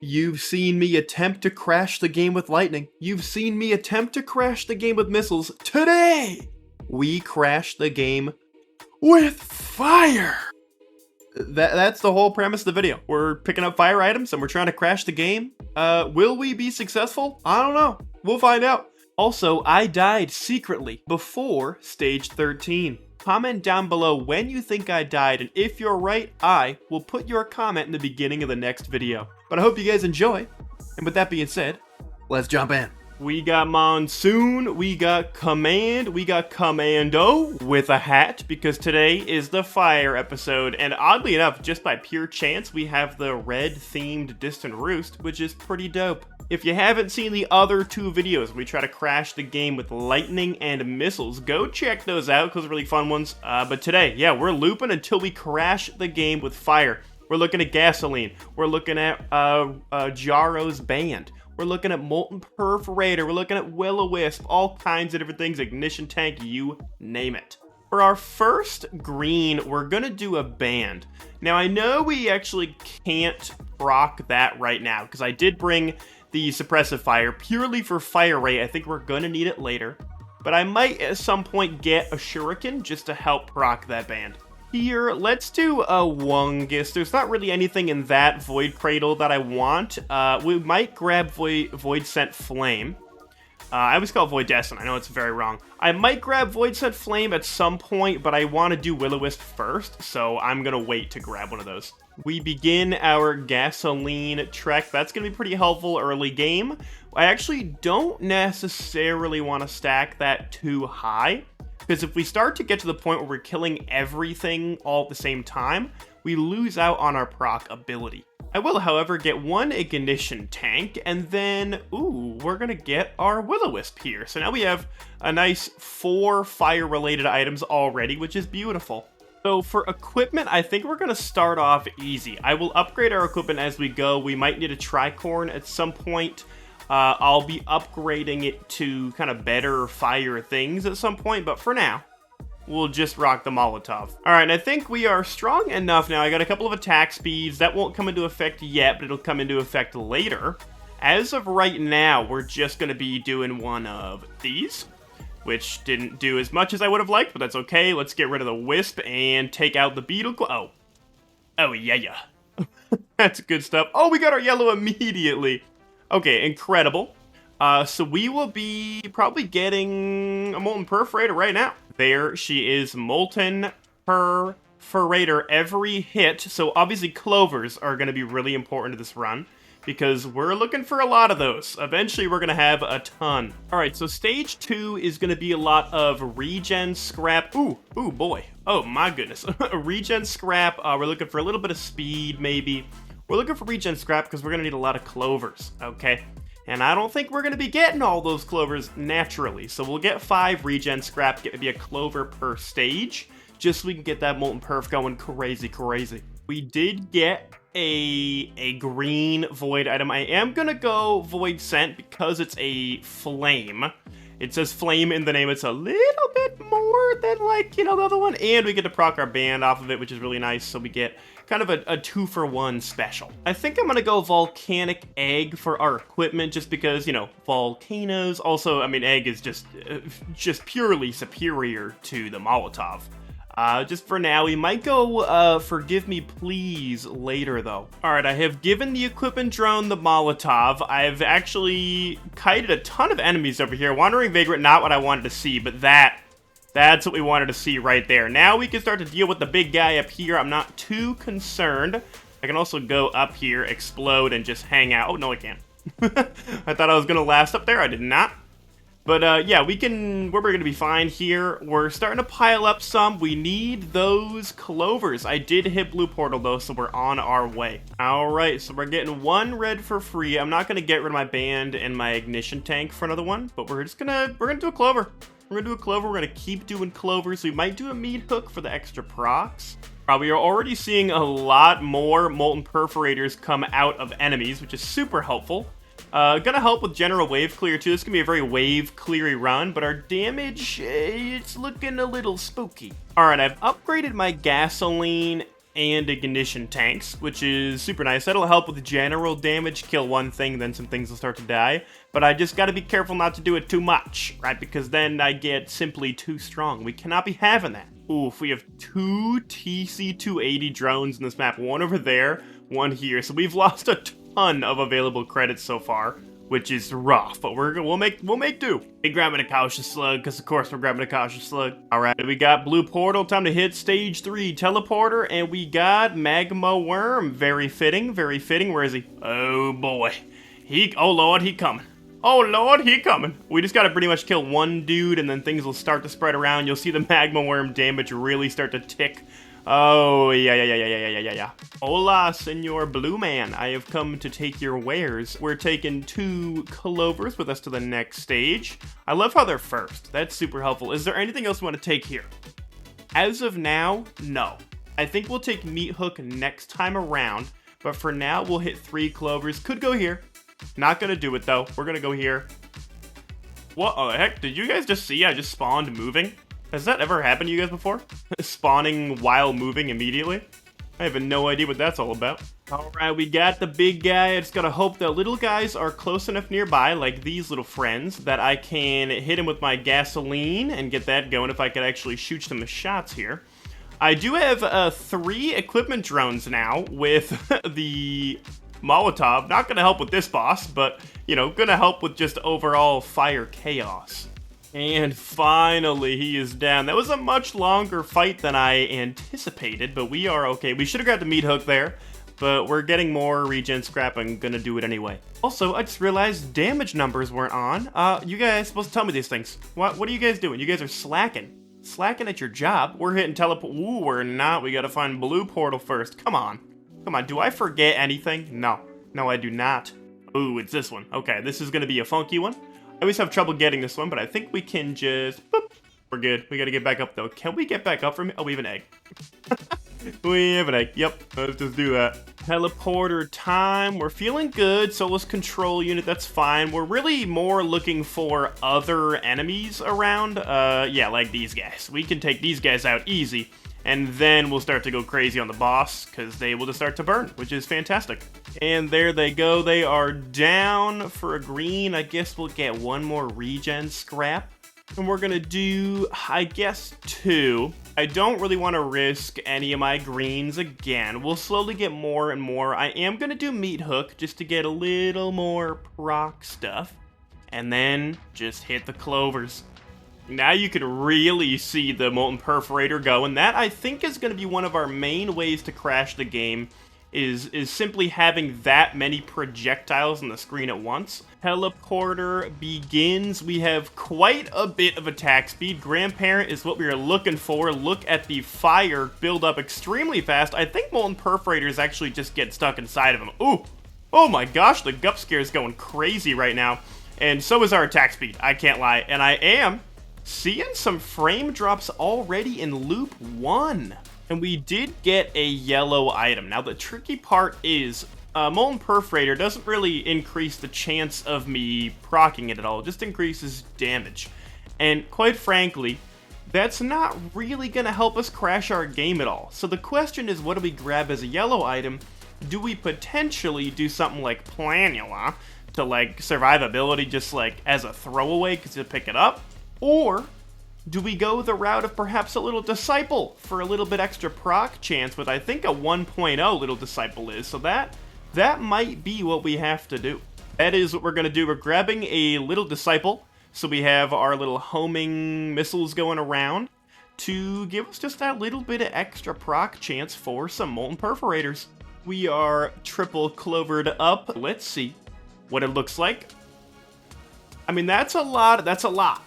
You've seen me attempt to crash the game with lightning. You've seen me attempt to crash the game with missiles. Today, we crashed the game with fire. That's the whole premise of the video. We're picking up fire items and we're trying to crash the game. Will we be successful? I don't know. We'll find out. Also, I died secretly before stage 13. Comment down below when you think I died, and if you're right, I will put your comment in the beginning of the next video. But I hope you guys enjoy, and with that being said, let's jump in. We got Monsoon, we got Command, we got Commando with a hat, because today is the fire episode, and oddly enough, just by pure chance, we have the red-themed Distant Roost, which is pretty dope. If you haven't seen the other two videos, we try to crash the game with lightning and missiles, go check those out, because they're really fun ones. But today, yeah, we're looping until we crash the game with fire. We're looking at gasoline, we're looking at Jaro's band, we're looking at molten perforator, we're looking at will-o-wisp, all kinds of different things, ignition tank, you name it. For our first green, we're gonna do a band. Now I know we actually can't proc that right now, because I did bring the suppressive fire purely for fire rate. I think we're gonna need it later, but I might at some point get a shuriken just to help proc that band. Here, let's do a Wungus. There's not really anything in that Void Cradle that I want. We might grab Void Scent Flame. I always call it Void Descent. I know it's very wrong. I might grab Void Scent Flame at some point, but I want to do Will-O-Wisp first, so I'm going to wait to grab one of those. We begin our gasoline trek. That's going to be pretty helpful early game. I actually don't necessarily want to stack that too high, because if we start to get to the point where we're killing everything all at the same time, we lose out on our proc ability. I will, however, get one ignition tank, and then, ooh, we're gonna get our Will-O-Wisp here. So now we have a nice 4 fire-related items already, which is beautiful. So for equipment, I think we're gonna start off easy. I will upgrade our equipment as we go. We might need a tricorn at some point. I'll be upgrading it to kind of better fire things at some point, but for now, we'll just rock the Molotov. Alright, and I think we are strong enough now. I got a couple of attack speeds. That won't come into effect yet, but it'll come into effect later. As of right now, we're just going to be doing one of these, which didn't do as much as I would have liked, but that's okay. Let's get rid of the Wisp and take out the Beetle. Oh, yeah. That's good stuff. Oh, we got our yellow immediately. Okay, incredible. So we will be probably getting a Molten Perforator right now. There she is, Molten Perforator every hit. So obviously clovers are going to be really important to this run, because we're looking for a lot of those. Eventually we're going to have a ton. Alright, so stage 2 is going to be a lot of regen scrap. Ooh boy. Oh my goodness. Regen scrap. We're looking for a little bit of speed maybe. We're looking for regen scrap because we're going to need a lot of clovers, okay? And I don't think we're going to be getting all those clovers naturally. So we'll get 5 regen scrap, get maybe a clover per stage, just so we can get that molten perf going crazy. We did get a green void item. I am going to go void scent because it's a flame. It says flame in the name. It's a little bit more than, like, you know, the other one. And we get to proc our band off of it, which is really nice. So we get kind of a 2-for-1 special. I think I'm going to go volcanic egg for our equipment just because, you know, volcanoes. Also, I mean, egg is just purely superior to the Molotov. Just for now, we might go Forgive Me Please later, though. Alright, I have given the equipment drone the Molotov. I've actually kited a ton of enemies over here. Wandering Vagrant, not what I wanted to see, but that's what we wanted to see right there. Now we can start to deal with the big guy up here. I'm not too concerned. I can also go up here, explode, and just hang out. Oh, no, I can't. I thought I was going to last up there. I did not. But, yeah, we're going to be fine here. We're starting to pile up some. We need those clovers. I did hit Blue Portal, though, so we're on our way. All right, so we're getting 1 red for free. I'm not going to get rid of my band and my ignition tank for another one, but we're going to do a clover. We're going to do a clover. We're going to keep doing clovers. We might do a meat hook for the extra procs. We are already seeing a lot more molten perforators come out of enemies, which is super helpful. Gonna help with general wave clear too. This is gonna be a very wave cleary run, but our damage, it's looking a little spooky. Alright, I've upgraded my gasoline and ignition tanks, which is super nice. That'll help with general damage, kill one thing, then some things will start to die. But I just gotta be careful not to do it too much, right? Because then I get simply too strong. We cannot be having that. Oof, we have 2 TC-280 drones in this map. One over there, one here. So we've lost a ton of available credits so far, which is rough, but we'll make do. Hey, grabbing a cautious slug, because of course we're grabbing a cautious slug. All right, we got blue portal, time to hit stage 3 teleporter, and we got magma worm. Very fitting, very fitting. Where is he? Oh boy, oh lord, he coming. Oh lord, he coming. We just gotta pretty much kill one dude, and then things will start to spread around. You'll see the magma worm damage really start to tick. Oh, yeah. Hola, Senor Blue Man. I have come to take your wares. We're taking 2 clovers with us to the next stage. I love how they're first. That's super helpful. Is there anything else we want to take here? As of now, no. I think we'll take Meat Hook next time around, but for now, we'll hit 3 clovers. Could go here. Not gonna do it, though. We're gonna go here. What the heck? Did you guys just see I just spawned moving? Has that ever happened to you guys before? Spawning while moving immediately? I have no idea what that's all about. Alright, we got the big guy. I just gotta hope the little guys are close enough nearby, like these little friends, that I can hit him with my gasoline and get that going if I could actually shoot some shots here. I do have 3 equipment drones now with the Molotov. Not gonna help with this boss, but, you know, gonna help with just overall fire chaos. And finally, he is down. That was a much longer fight than I anticipated, but we are okay. We should have grabbed the meat hook there, but we're getting more regen scrap. I'm gonna do it anyway. Also, I just realized damage numbers weren't on. You guys supposed to tell me these things. What are you guys doing? You guys are slacking. Slacking at your job. We're hitting teleport. Ooh, we're not. We gotta find blue portal first. Come on. Come on, do I forget anything? No. No, I do not. Ooh, it's this one. Okay, this is gonna be a funky one. I always have trouble getting this one, but I think we can just... Boop. We're good. We gotta get back up, though. Can we get back up from here? Oh, we have an egg. We have an egg. Yep, let's just do that. Teleporter time. We're feeling good. Solus control unit, that's fine. We're really more looking for other enemies around. Yeah, like these guys. We can take these guys out easy, and then we'll start to go crazy on the boss, because they will just start to burn, which is fantastic. And there they go. They are down for a green. I guess we'll get 1 more regen scrap. And we're gonna do, I guess, 2. I don't really want to risk any of my greens again. We'll slowly get more and more. I am gonna do meat hook just to get a little more proc stuff. And then just hit the clovers. Now you can really see the molten perforator go, and that I think is going to be one of our main ways to crash the game, is simply having that many projectiles on the screen at once. Teleporter begins. We have quite a bit of attack speed. Grandparent is what we are looking for. Look at the fire build up extremely fast. I think molten perforators actually just get stuck inside of them. Ooh, oh my gosh, the gup scare is going crazy right now. And so is our attack speed, I can't lie. And I am seeing some frame drops already in loop 1. And we did get a yellow item. Now the tricky part is, Molten Perforator doesn't really increase the chance of me proccing it at all. It just increases damage. And quite frankly, that's not really gonna help us crash our game at all. So the question is, what do we grab as a yellow item? Do we potentially do something like Planula to like survivability just like as a throwaway because you pick it up? Or do we go the route of perhaps a little Disciple for a little bit extra proc chance with I think a 1.0 little Disciple is? So that might be what we have to do. That is what we're going to do. We're grabbing a little Disciple, so we have our little homing missiles going around to give us just that little bit of extra proc chance for some Molten Perforators. We are triple clovered up. Let's see what it looks like. I mean, that's a lot.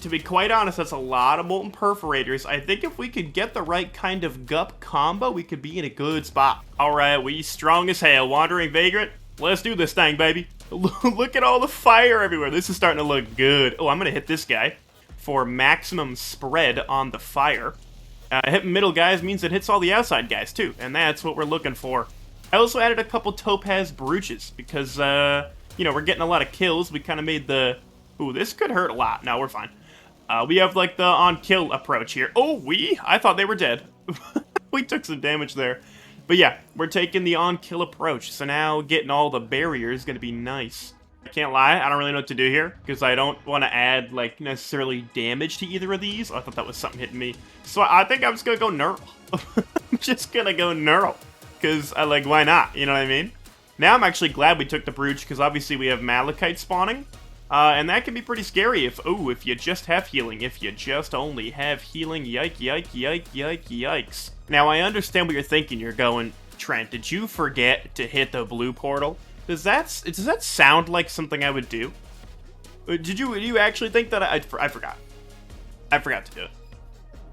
To be quite honest, that's a lot of Molten Perforators. I think if we could get the right kind of gup combo, we could be in a good spot. Alright, we strong as hell. Wandering Vagrant, let's do this thing, baby. Look at all the fire everywhere. This is starting to look good. Oh, I'm going to hit this guy for maximum spread on the fire. Hitting middle guys means it hits all the outside guys, too. And that's what we're looking for. I also added a couple Topaz Brooches because, you know, we're getting a lot of kills. We kind of made the... Ooh, this could hurt a lot. No, we're fine. We have, like, the on-kill approach here. Oh, I thought they were dead. We took some damage there. But yeah, we're taking the on-kill approach, so now getting all the barriers is going to be nice. I can't lie, I don't really know what to do here, because I don't want to add, like, necessarily damage to either of these. Oh, I thought that was something hitting me. So I think I'm just going to go Neural. I'm just going to go Neural, because, like, why not? You know what I mean? Now I'm actually glad we took the Brooch, because obviously we have Malachite spawning. And that can be pretty scary if you just have healing. If you just only have healing, yikes. Now, I understand what you're thinking. You're going, Trent, did you forget to hit the blue portal? Does that sound like something I would do? Did you actually think that I forgot? I forgot to do it.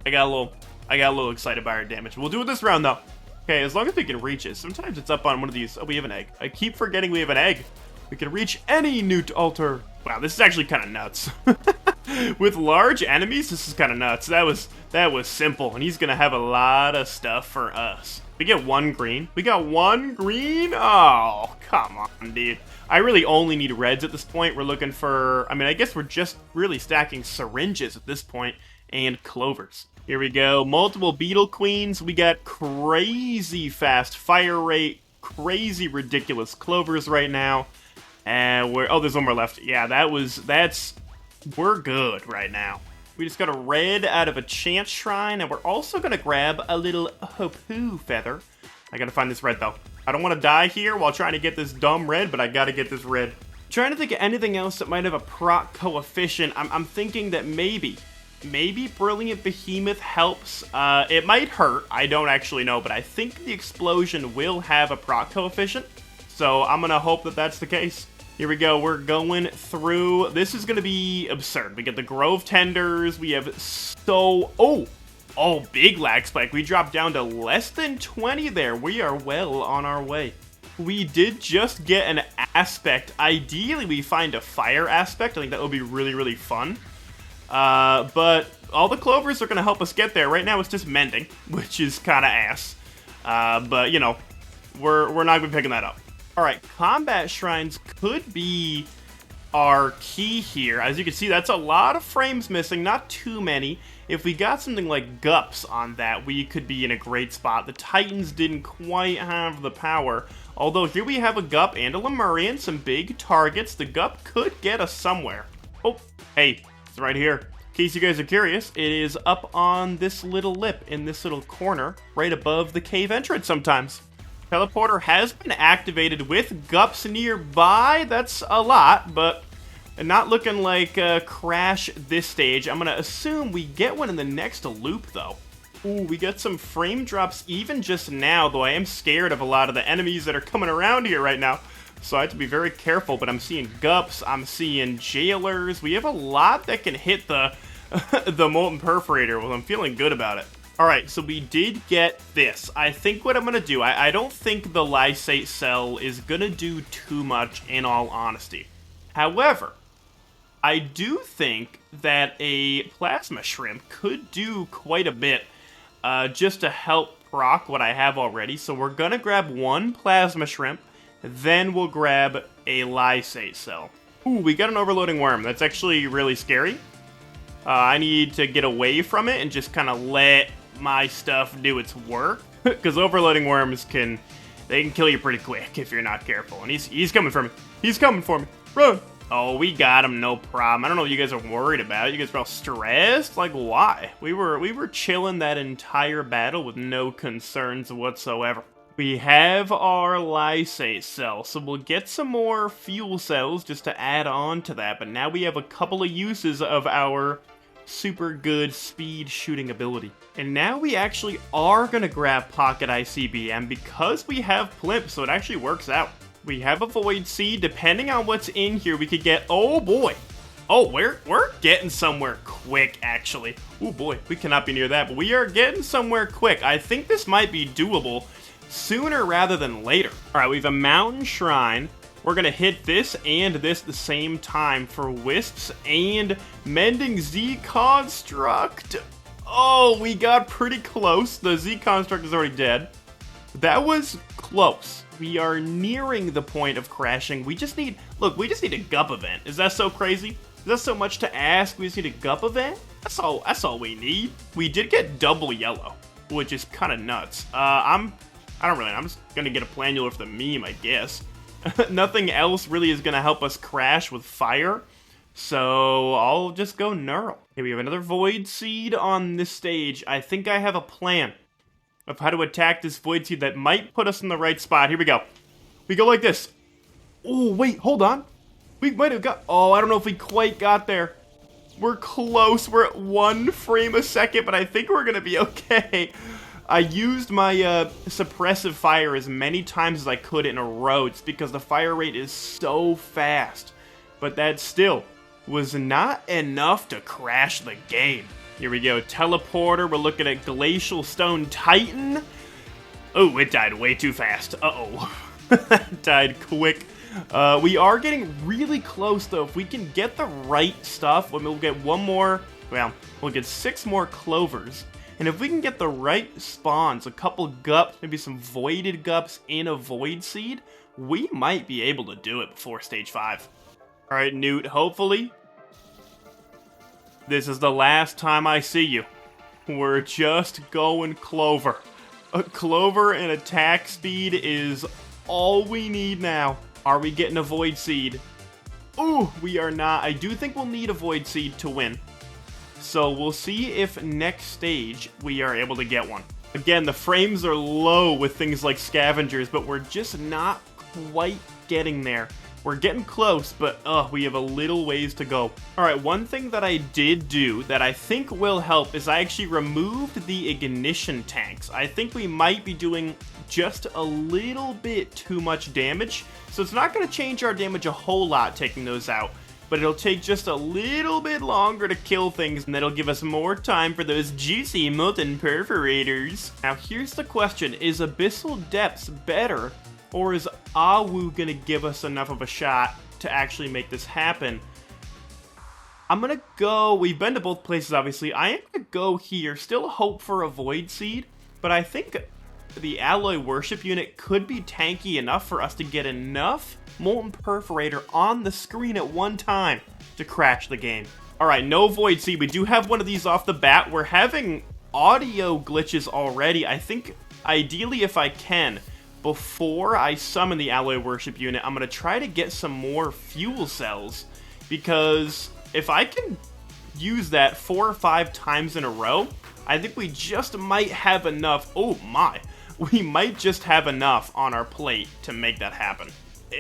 I got a little excited by our damage. We'll do it this round, though. Okay, as long as we can reach it. Sometimes it's up on one of these. Oh, we have an egg. I keep forgetting we have an egg. We can reach any Newt altar. Wow, this is actually kind of nuts. With large enemies, this is kind of nuts. That was simple, and he's gonna have a lot of stuff for us. We get 1 green. We got 1 green? Oh, come on, dude. I really only need reds at this point. We're looking for, I mean, I guess we're just really stacking syringes at this point, and clovers. Here we go. Multiple beetle queens. We got crazy fast fire rate, crazy ridiculous clovers right now. And oh, there's one more left. Yeah, we're good right now. We just got a red out of a chance shrine, and we're also gonna grab a little hopu feather. I gotta find this red, though. I don't want to die here while trying to get this dumb red, but I gotta get this red. Trying to think of anything else that might have a proc coefficient. I'm thinking that maybe Brilliant Behemoth helps. It might hurt. I don't actually know, but I think the explosion will have a proc coefficient. So I'm gonna hope that that's the case. Here we go, we're going through. This is going to be absurd. We get the Grove Tenders, we have oh, big lag spike. We dropped down to less than 20 there. We are well on our way. We did just get an aspect. Ideally, we find a fire aspect. I think that would be really, really fun. But all the clovers are going to help us get there. Right now, it's just mending, which is kind of ass. But, you know, we're not going to be picking that up. Alright, combat shrines could be our key here. As you can see, that's a lot of frames missing, not too many. If we got something like Gups on that, we could be in a great spot. The Titans didn't quite have the power. Although here we have a Gup and a Lemurian, some big targets. The Gup could get us somewhere. Oh, hey, it's right here. In case you guys are curious, it is up on this little lip in this little corner, right above the cave entrance sometimes. Teleporter has been activated with Gups nearby. That's a lot, but not looking like Crash this stage. I'm going to assume we get one in the next loop, though. Ooh, we got some frame drops even just now, though I am scared of a lot of the enemies that are coming around here right now. So I have to be very careful, but I'm seeing Gups, I'm seeing Jailers. We have a lot that can hit the, the Molten Perforator. Well, I'm feeling good about it. Alright, so we did get this. I think what I'm going to do, I don't think the Lysate Cell is going to do too much, in all honesty. However, I do think that a Plasma Shrimp could do quite a bit just to help proc what I have already. So we're going to grab 1 Plasma Shrimp, then we'll grab a Lysate Cell. Ooh, we got an Overloading Worm. That's actually really scary. I need to get away from it and just kind of let my stuff do its work, because overloading worms can kill you pretty quick if you're not careful. And he's coming for me. He's coming for me. Run! Oh, we got him, no problem. I don't know what you guys are worried about. You guys are all stressed? Like, why? We were chilling that entire battle with no concerns whatsoever. We have our Lysate Cell, so we'll get some more fuel cells just to add on to that, but now we have a couple of uses of our super good speed shooting ability. And now we actually are going to grab Pocket ICBM because we have Plimp, so it actually works out. We have a Void Seed. Depending on what's in here, we could get... Oh, boy. Oh, we're getting somewhere quick, actually. Oh, boy. We cannot be near that, but we are getting somewhere quick. I think this might be doable sooner rather than later. All right, we have a Mountain Shrine. We're going to hit this and this at the same time for Wisps and Mending Z-Construct. Oh, we got pretty close. The Z-Construct is already dead. That was close. We are nearing the point of crashing. We just need... Look, we just need a Gup event. Is that so crazy? Is that so much to ask? We just need a Gup event? That's all we need. We did get double yellow. which is kind of nuts. I don't really know. I'm just gonna get a planular for the meme, I guess. Nothing else really is gonna help us crash with fire, so I'll just go neural. Okay, we have another Void Seed on this stage. I think I have a plan of how to attack this Void Seed that might put us in the right spot. Here we go. We go like this. Oh, wait, hold on. We might have got... Oh, I don't know if we quite got there. We're close. We're at 1 frame a second, but I think we're gonna be okay. I used my suppressive fire as many times as I could in a row. It's because the fire rate is so fast. But that still was not enough to crash the game. Here we go. Teleporter. We're looking at Glacial Stone Titan. Oh, it died way too fast. Uh-oh. That died quick. We are getting really close, though. If we can get the right stuff, we'll get one more... Well, we'll get 6 more clovers. And if we can get the right spawns, a couple gups, maybe some voided gups in a void seed, we might be able to do it before stage 5. Alright, Newt, hopefully this is the last time I see you. We're just going clover. A clover and attack speed is all we need now. Are we getting a void seed? Ooh, we are not. I do think we'll need a void seed to win. So we'll see if next stage we are able to get one. Again, the frames are low with things like scavengers, but we're just not quite getting there. We're getting close, but we have a little ways to go. Alright, one thing that I did do that I think will help is I actually removed the ignition tanks. I think we might be doing just a little bit too much damage, so it's not going to change our damage a whole lot taking those out. But it'll take just a little bit longer to kill things, and that'll give us more time for those juicy molten perforators. Now here's the question, is Abyssal Depths better, or is Awu gonna give us enough of a shot to actually make this happen? I'm gonna go, we've been to both places obviously, I am gonna go here, still hope for a Void Seed, but I think the Alloy Worship Unit could be tanky enough for us to get enough Molten Perforator on the screen at one time to crash the game. Alright, no Void Seed. We do have one of these off the bat. We're having audio glitches already. I think, ideally, if I can, before I summon the Alloy Worship Unit, I'm going to try to get some more fuel cells, because if I can use that 4 or 5 times in a row, I think we just might have enough. Oh my. We might just have enough on our plate to make that happen.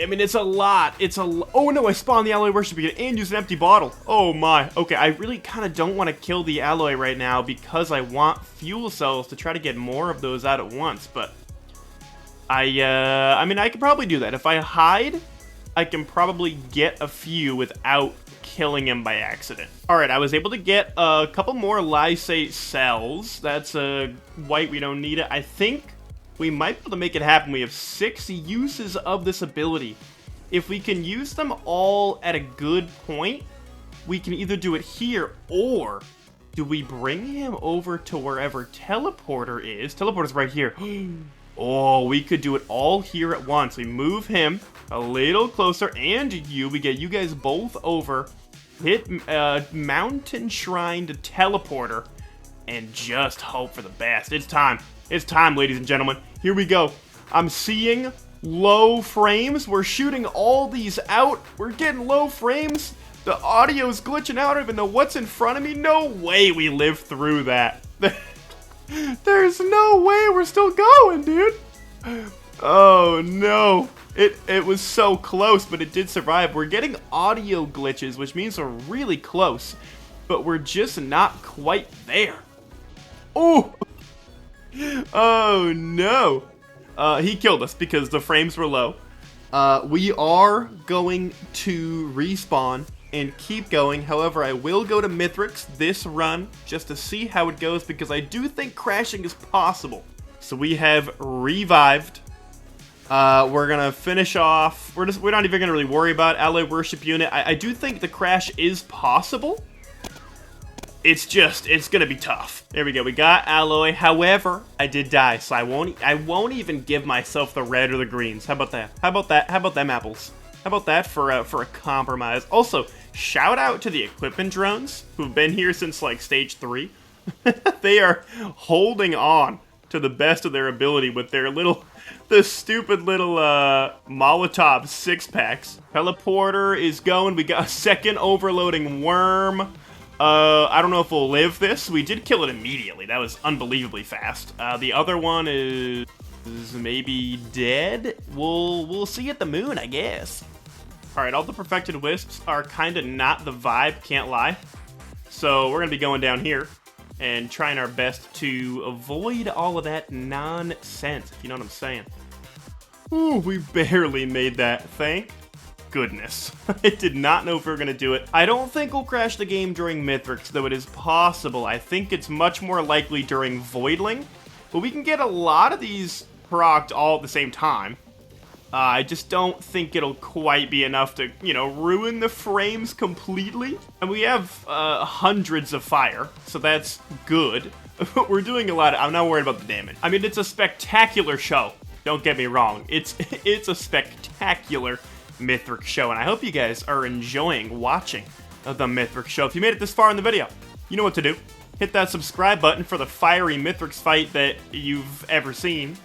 I mean, it's a lot. Oh no, I spawned the Alloy Worship Unit and used an empty bottle. Oh my. Okay, I really kind of don't want to kill the Alloy right now because I want fuel cells to try to get more of those out at once, but I mean, I could probably do that. If I hide, I can probably get a few without killing him by accident. Alright, I was able to get a couple more Lysate cells. That's white, we don't need it. I think we might be able to make it happen. We have 6 uses of this ability. If we can use them all at a good point, we can either do it here, or do we bring him over to wherever Teleporter is? Teleporter's right here. Oh, we could do it all here at once. We move him a little closer, and we get you guys both over, hit Mountain Shrine to Teleporter, and just hope for the best. It's time. It's time, ladies and gentlemen. Here we go. I'm seeing low frames. We're shooting all these out. We're getting low frames. The audio's glitching out. I don't even know what's in front of me. No way we lived through that. There's no way we're still going, dude. Oh, no. It was so close, but it did survive. We're getting audio glitches, which means we're really close, but we're just not quite there. Oh! Oh no! He killed us because the frames were low. We are going to respawn and keep going. However, I will go to Mithrix this run just to see how it goes, because I do think crashing is possible. So we have revived. We're gonna finish off. We're not even gonna really worry about Alloy Worship Unit. I do think the crash is possible. It's gonna be tough. There we go, we got Alloy. However, I did die, so I won't even give myself the red or the greens. How about that? How about that? How about them apples? How about that for a compromise? Also, shout out to the equipment drones who've been here since like stage 3. They are holding on to the best of their ability with their the stupid little Molotov 6-packs. Teleporter is going. We got a second overloading worm. I don't know if we'll live this. We did kill it immediately. That was unbelievably fast. The other one is maybe dead. We'll see at the moon, I guess. All right, all the perfected wisps are kind of not the vibe, can't lie. So we're gonna be going down here and trying our best to avoid all of that nonsense, if you know what I'm saying. Ooh, we barely made that. Thank goodness. I did not know if we were gonna do it. I don't think we'll crash the game during Mithrix, though it is possible. I think it's much more likely during Voidling, but we can get a lot of these procced all at the same time. I just don't think it'll quite be enough to, you know, ruin the frames completely. And we have hundreds of fire, so that's good. We're doing a lot. I'm not worried about the damage. I mean, it's a spectacular show. Don't get me wrong. It's a spectacular Mithrix show, and I hope you guys are enjoying watching the Mithrix show. If you made it this far in the video, you know what to do. Hit that subscribe button for the fiery Mithrix fight that you've ever seen.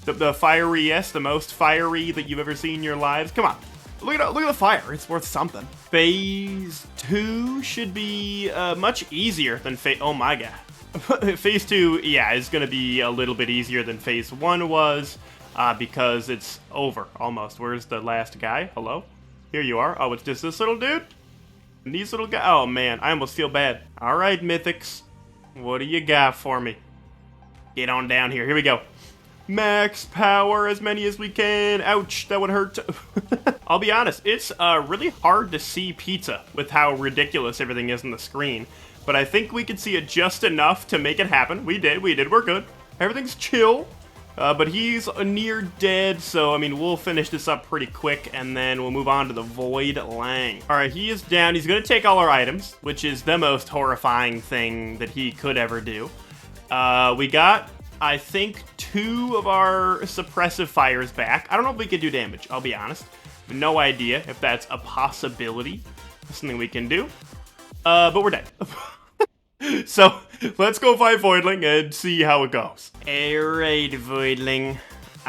The fieriest, the most fiery that you've ever seen in your lives. Come on, look at the fire. It's worth something. Phase 2 should be much easier than oh my god. Phase 2, yeah, is gonna be a little bit easier than Phase 1 was, because it's over, almost. Where's the last guy? Hello? Here you are. Oh, it's just this little dude? And these little guys? Oh man, I almost feel bad. All right, Mythics, what do you got for me? Get on down here. Here we go. Max power, as many as we can. Ouch, that would hurt. I'll be honest, it's really hard to see pizza with how ridiculous everything is on the screen. But I think we could see it just enough to make it happen. We did, we're good. Everything's chill. But he's near dead, so I mean, we'll finish this up pretty quick, and then we'll move on to the Voidling. All right, he is down. He's gonna take all our items, which is the most horrifying thing that he could ever do. We got, I think, 2 of our suppressive fires back. I don't know if we can do damage, I'll be honest. No idea if that's a possibility. That's something we can do. But we're dead. So, let's go fight Voidling and see how it goes. Alright, Voidling.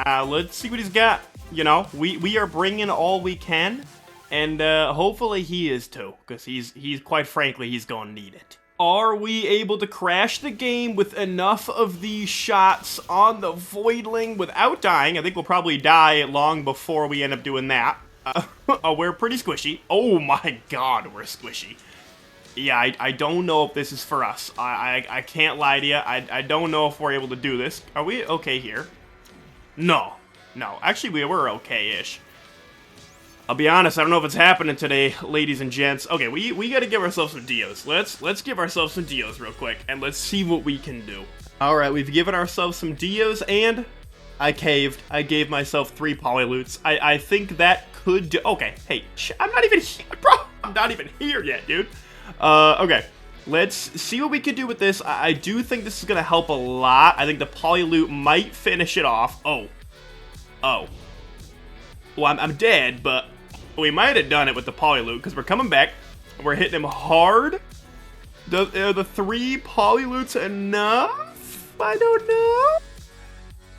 Let's see what he's got. You know, we are bringing all we can. And hopefully he is too. Because he's quite frankly, he's gonna need it. Are we able to crash the game with enough of these shots on the Voidling without dying? I think we'll probably die long before we end up doing that. We're pretty squishy. Oh my god, we're squishy. Yeah, I don't know if this is for us. I can't lie to you. I don't know if we're able to do this. Are we okay here? No. No. Actually, we were okay-ish. I'll be honest, I don't know if it's happening today, ladies and gents. Okay, we gotta give ourselves some deos. Let's give ourselves some deos real quick, and let's see what we can do. Alright, we've given ourselves some deos, and I caved. I gave myself 3 polyloots. I think that could do... Okay, hey, I'm not even here, bro! I'm not even here yet, dude. Okay. Let's see what we can do with this. I do think this is gonna help a lot. I think the polyloot might finish it off. Oh. Oh. Well, I'm dead, but we might have done it with the polyloot, because we're coming back, and we're hitting him hard. The 3 polyloots enough? I don't know.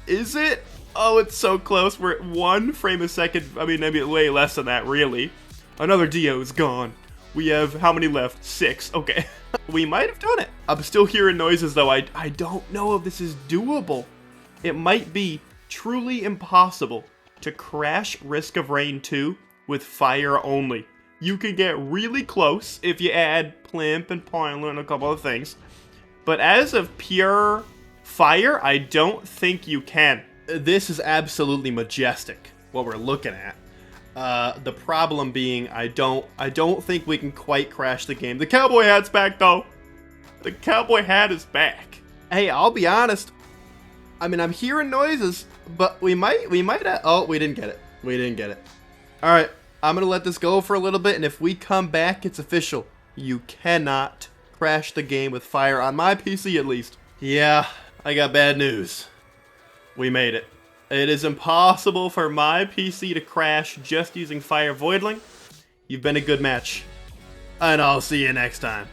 Is it? Oh, it's so close. We're at 1 frame a second. I mean, maybe way less than that, really. Another Dio is gone. We have how many left? 6. Okay. We might have done it. I'm still hearing noises, though. I don't know if this is doable. It might be truly impossible to crash Risk of Rain 2 with fire only. You can get really close if you add Plimp and Pointless and a couple of things. But as of pure fire, I don't think you can. This is absolutely majestic, what we're looking at. The problem being, I don't think we can quite crash the game. The cowboy hat's back, though. The cowboy hat is back. Hey, I'll be honest. I mean, I'm hearing noises, but we might have... Oh, we didn't get it. We didn't get it. All right, I'm gonna let this go for a little bit, and if we come back, it's official. You cannot crash the game with fire, on my PC at least. Yeah, I got bad news. We made it. It is impossible for my PC to crash just using Fire Voidling. You've been a good match, and I'll see you next time.